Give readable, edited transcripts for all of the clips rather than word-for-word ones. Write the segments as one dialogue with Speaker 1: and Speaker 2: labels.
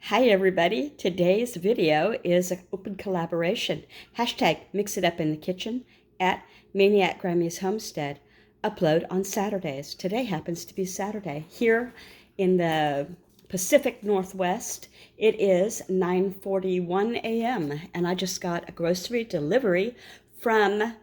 Speaker 1: Hi everybody, today's video is an open collaboration. Hashtag Mix It Up in the Kitchen at Maniac Grammy's Homestead. Upload on Saturdays. Today happens to be Saturday. Here in the Pacific Northwest, it is 9:41 a.m. and I just got a grocery delivery from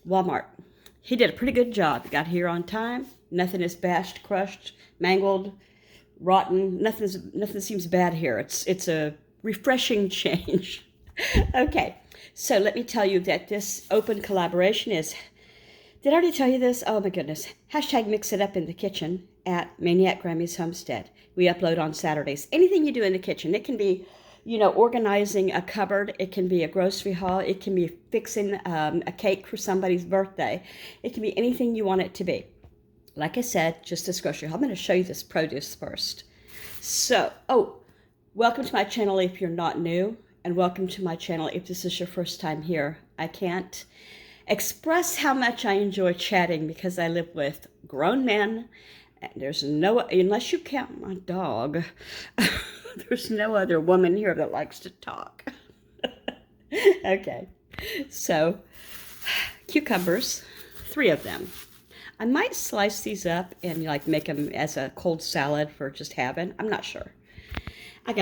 Speaker 1: Walmart. He did a pretty good job. He got here on time. Nothing is bashed, crushed, mangled, rotten. Nothing seems bad here. It's a refreshing change. Okay, so let me tell you that this open collaboration is. Did I already tell you this? Oh my goodness. Hashtag Mix It Up in the Kitchen at Maniac Grammy's Homestead. We upload on Saturdays. Anything you do in the kitchen. It can be, organizing a cupboard. It can be a grocery haul. It can be fixing a cake for somebody's birthday. It can be anything you want it to be. Like I said, just this grocery haul. I'm going to show you this produce first. So, welcome to my channel if you're not new, and welcome to my channel if this is your first time here. I can't express how much I enjoy chatting because I live with grown men, and there's no, unless you count my dog, there's no other woman here that likes to talk. Okay, so cucumbers, 3 of them. I might slice these up and make them as a cold salad for just having. I'm not sure. I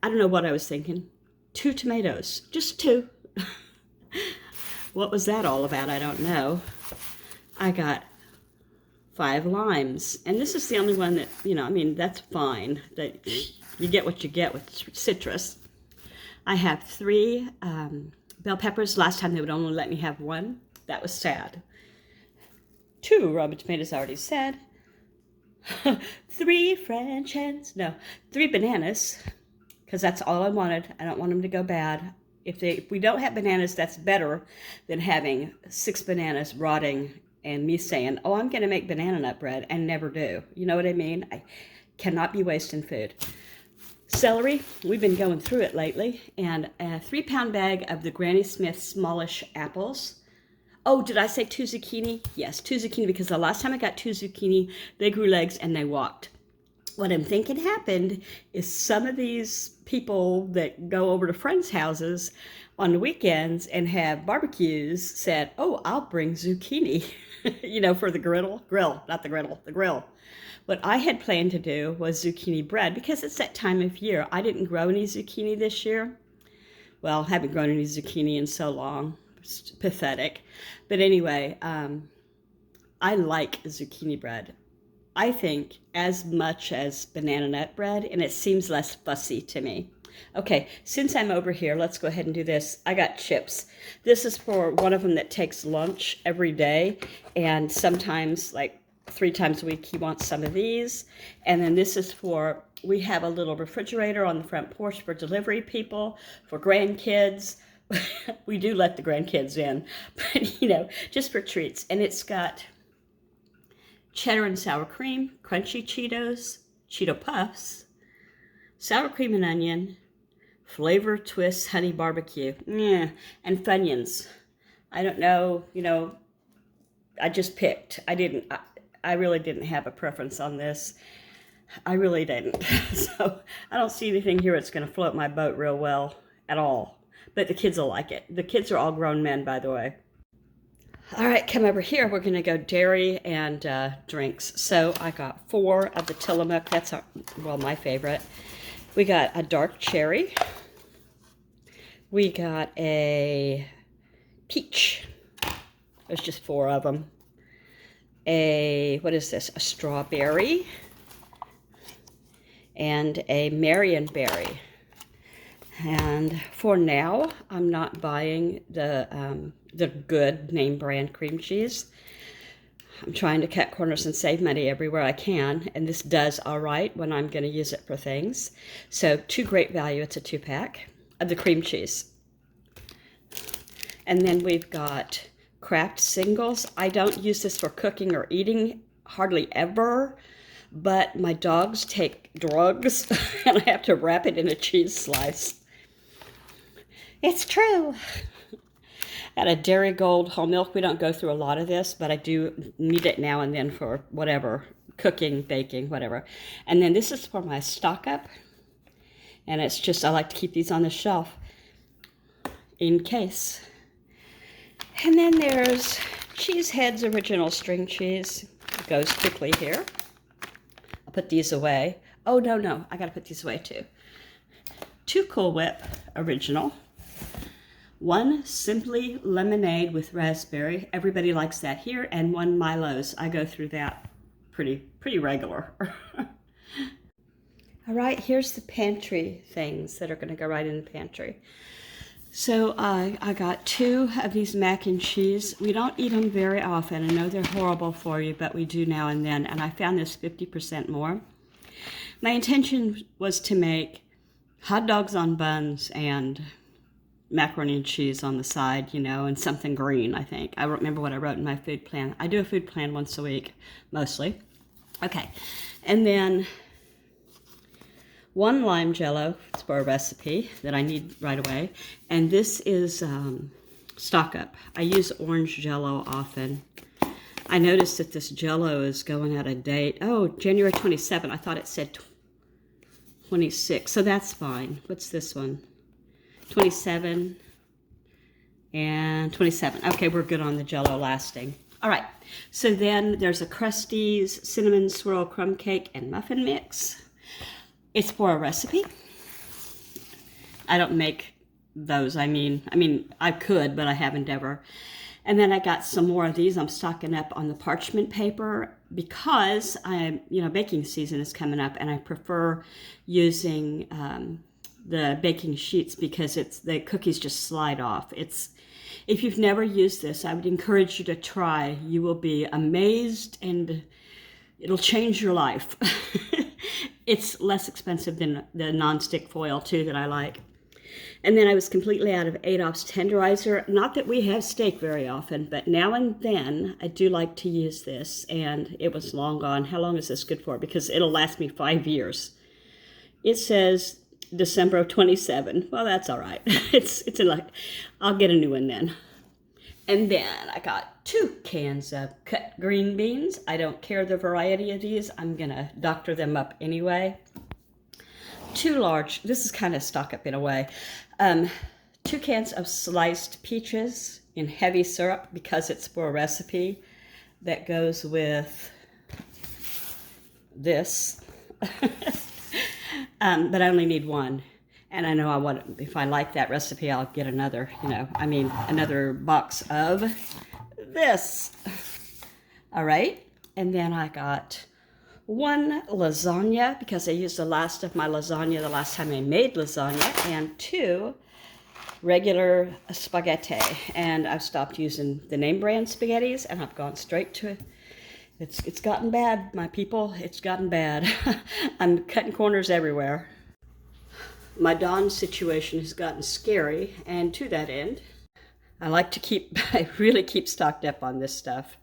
Speaker 1: don't know what I was thinking. 2 tomatoes, just 2. What was that all about? I don't know. I got 5 limes, and this is the only one that, that's fine. That you get what you get with citrus. I have 3 bell peppers. Last time they would only let me have 1. That was sad. 2 Robin tomatoes, I already said. 3 French hens. No, 3 bananas, because that's all I wanted. I don't want them to go bad. If we don't have bananas, that's better than having 6 bananas rotting and me saying, oh, I'm going to make banana nut bread, and never do. You know what I mean? I cannot be wasting food. Celery, we've been going through it lately, and a 3-pound bag of the Granny Smith smallish apples. Oh, did I say 2 zucchini? Yes, 2 zucchini, because the last time I got 2 zucchini, they grew legs and they walked. What I'm thinking happened is some of these people that go over to friends' houses on the weekends and have barbecues said, oh, I'll bring zucchini, for the the grill. What I had planned to do was zucchini bread, because it's that time of year. I didn't grow any zucchini this year. Well, I haven't grown any zucchini in so long. It's pathetic. But anyway, I like zucchini bread. I think as much as banana nut bread, and it seems less fussy to me. Okay, since I'm over here, let's go ahead and do this. I got chips. This is for one of them that takes lunch every day, and sometimes, 3 times a week, he wants some of these. And then this is for, we have a little refrigerator on the front porch for delivery people, for grandkids. We do let the grandkids in, but just for treats. And it's got cheddar and sour cream, crunchy Cheetos, Cheeto Puffs, sour cream and onion, flavor twist honey barbecue, and Funyuns. I don't know, I just picked. I really didn't have a preference on this. I really didn't. So I don't see anything here that's going to float my boat real well at all. But the kids will like it. The kids are all grown men, by the way. All right, come over here. We're going to go dairy and drinks. So I got 4 of the Tillamook. That's, my favorite. We got a dark cherry. We got a peach. There's just 4 of them. What is this? A strawberry. And a Marionberry. And for now, I'm not buying the good name brand cream cheese. I'm trying to cut corners and save money everywhere I can, and this does all right when I'm going to use it for things. So, to great value, it's a 2-pack of the cream cheese. And then we've got Kraft Singles. I don't use this for cooking or eating hardly ever, but my dogs take drugs, and I have to wrap it in a cheese slice. It's true. At a Dairy Gold whole milk, we don't go through a lot of this, but I do need it now and then for whatever, cooking, baking, whatever. And then this is for my stock up. And it's just, I like to keep these on the shelf in case. And then there's Cheesehead's Original String Cheese. It goes quickly here. I'll put these away. Oh, no, I gotta put these away too. 2 Cool Whip Original. 1 Simply Lemonade with raspberry. Everybody likes that here. And 1 Milo's. I go through that pretty regular. All right, here's the pantry things that are gonna go right in the pantry. So I got 2 of these mac and cheese. We don't eat them very often. I know they're horrible for you, but we do now and then. And I found this 50% more. My intention was to make hot dogs on buns and macaroni and cheese on the side, you know, and something green, I think. I don't remember what I wrote in my food plan. I do a food plan once a week, mostly. Okay, and then 1 lime jello. It's for a recipe that I need right away. And this is stock up. I use orange jello often. I noticed that this jello is going out of date. Oh, January 27. I thought it said 26, so that's fine. What's this one? 27 and 27. Okay, we're good on the jello lasting. All right, so then there's a Krusteaz Cinnamon Swirl Crumb Cake and Muffin Mix. It's for a recipe. I don't make those. I mean, I could, but I haven't ever. And then I got some more of these. I'm stocking up on the parchment paper because baking season is coming up, and I prefer using the baking sheets because the cookies just slide off. If you've never used this, I would encourage you to try. You will be amazed, and it'll change your life. It's less expensive than the nonstick foil too that I like. And then I was completely out of Adolph's tenderizer. Not that we have steak very often, but now and then I do like to use this, and it was long gone. How long is this good for? Because it'll last me 5 years. It says December of 27. Well, that's all right. I'll get a new one then. And then I got 2 cans of cut green beans. I don't care the variety of these. I'm gonna doctor them up anyway. 2 large, this is kind of stock up in a way. 2 cans of sliced peaches in heavy syrup because it's for a recipe that goes with this. But I only need 1. And I know if I like that recipe, I'll get another, another box of this. All right. And then I got 1 lasagna because I used the last of my lasagna the last time I made lasagna, and 2 regular spaghetti. And I've stopped using the name brand spaghettis, and I've gone straight to it. It's gotten bad, my people. It's gotten bad. I'm cutting corners everywhere. My Dawn situation has gotten scary, and to that end, I really keep stocked up on this stuff.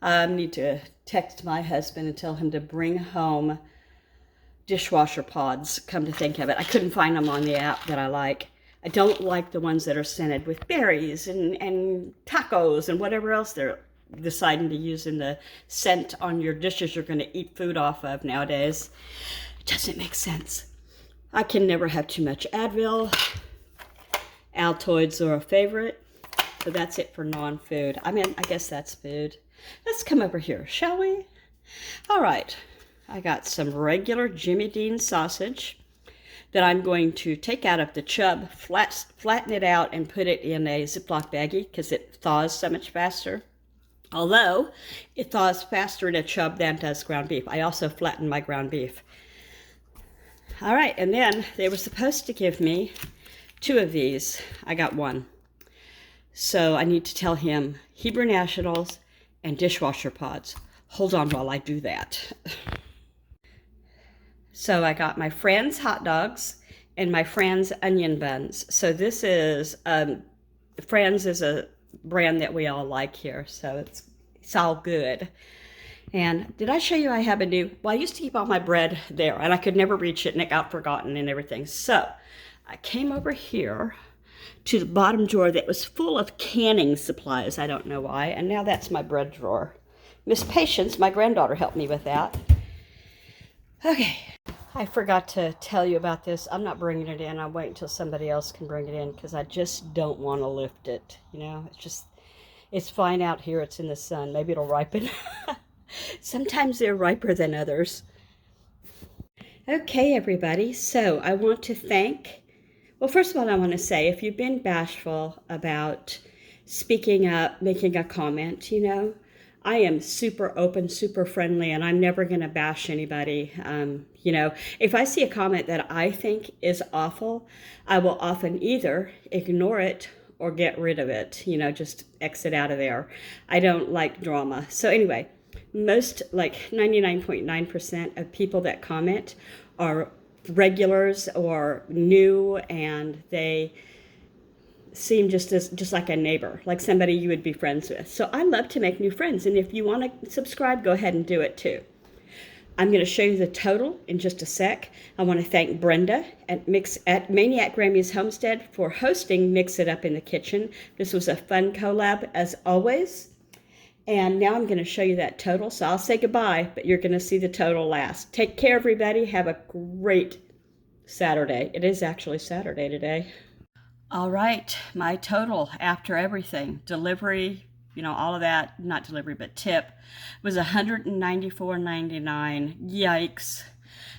Speaker 1: I need to text my husband and tell him to bring home dishwasher pods, come to think of it. I couldn't find them on the app that I like. I don't like the ones that are scented with berries and tacos and whatever else they're deciding to use in the scent on your dishes you're going to eat food off of nowadays. It doesn't make sense. I can never have too much Advil. Altoids are a favorite. So that's it for non-food. I guess that's food. Let's come over here, shall we? All right. I got some regular Jimmy Dean sausage that I'm going to take out of the chub, flatten it out, and put it in a Ziploc baggie because it thaws so much faster. Although it thaws faster in a chub than does ground beef. I also flatten my ground beef. All right, and then they were supposed to give me 2 of these. I got 1. So I need to tell him Hebrew Nationals and dishwasher pods. Hold on while I do that. So I got my Franz hot dogs and my Franz onion buns. So this is, Franz is a brand that we all like here, so it's all good. And did I show you I have a new, well, I used to keep all my bread there, and I could never reach it, and it got forgotten and everything. So I came over here to the bottom drawer that was full of canning supplies. I don't know why, and now that's my bread drawer. Miss Patience, my granddaughter, helped me with that. Okay. I forgot to tell you about this. I'm not bringing it in. I'll wait until somebody else can bring it in because I just don't want to lift it. You know, it's fine out here. It's in the sun. Maybe it'll ripen. Sometimes they're riper than others. Okay, everybody. So I want to thank, well, first of all, I want to say if you've been bashful about speaking up, making a comment, you know, I am super open, super friendly, and I'm never going to bash anybody. You know, if I see a comment that I think is awful, I will often either ignore it or get rid of it, you know, just exit out of there. I don't like drama. So anyway, most, like 99.9% of people that comment are regulars or new, and they seem just like a neighbor, like somebody you would be friends with. So I love to make new friends, and if you want to subscribe, go ahead and do it too. I'm going to show you the total in just a sec. I want to thank Brenda at Maniac Grammy's Homestead for hosting Mix It Up in the Kitchen. This was a fun collab as always. And now I'm going to show you that total. So I'll say goodbye, but you're going to see the total last. Take care, everybody. Have a great Saturday. It is actually Saturday today. All right, my total after everything, delivery, you know, all of that, not delivery, but tip, was $194.99. Yikes.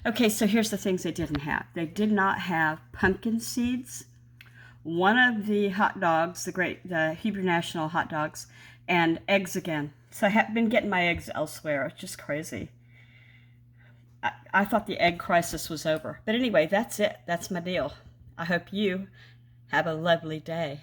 Speaker 1: Okay, so here's the things they didn't have. They did not have pumpkin seeds, one of the hot dogs, the Hebrew National hot dogs, and eggs again. So I have been getting my eggs elsewhere. It's just crazy. I thought the egg crisis was over. But anyway, that's it. That's my deal. I hope you have a lovely day.